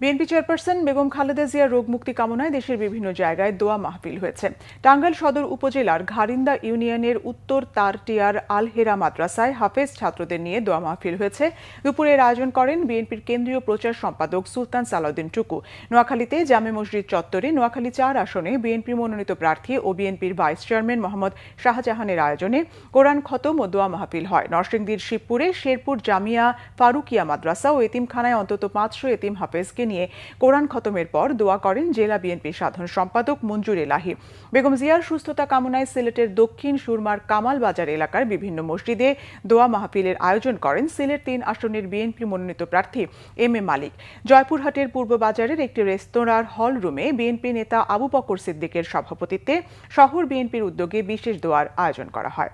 BNP chairperson Begum Khaleda জিয়ার রোগ মুক্তি কামনায় দেশের বিভিন্ন জায়গায় দোয়া মাহফিল হয়েছে। টাঙ্গাইল সদর উপজেলার ঘারিন্দা ইউনিয়নের উত্তর তারটিয়ার আল হেরা মাদ্রাসায় হাফেজ ছাত্রদের নিয়ে দোয়া মাহফিল হয়েছে। দুপুরের আয়োজন করেন বিএনপির কেন্দ্রীয় প্রচার সম্পাদক সুলতান সালাউদ্দিন টুকু। নোয়াখালীতে জামে মসজিদ চত্বরে নোয়াখালী ৪ আসনে বিএনপি মনোনীত প্রার্থী ও বিএনপির ভাইস চেয়ারম্যান মোহাম্মদ শাহজাহানের আয়োজনে কোরআন খতম ও দোয়া মাহফিল হয়। নরসিংদীর শিবপুরে শেরপুর জামিয়া ফারুকিয়া মাদ্রাসা ও এতিমখানায় অন্তত ৫০০ এতিম হাফেজকে নিয়ে কোরআন খতমের পর দোয়া করেন জেলা বিএনপির সাধারণ সম্পাদক মঞ্জুর এলাহি। বেগম জিয়ার সুস্থতা কামনায় সিলেটের দক্ষিণ সুরমার কামাল বাজার এলাকার বিভিন্ন মসজিদে দোয়া মাহফিলের আয়োজন করেন সিলেট ৩ আসনের বিএনপি মনোনীত প্রার্থী এম এ মালিক। জয়পুরহাটের পূর্ব বাজারের একটি রেস্তোরাঁর হল রুমে বিএনপি নেতা আবু বকর সিদ্দিকের সভাপতিত্বে শহর বিএনপির উদ্যোগে বিশেষ দোয়ার আয়োজন করা হয়।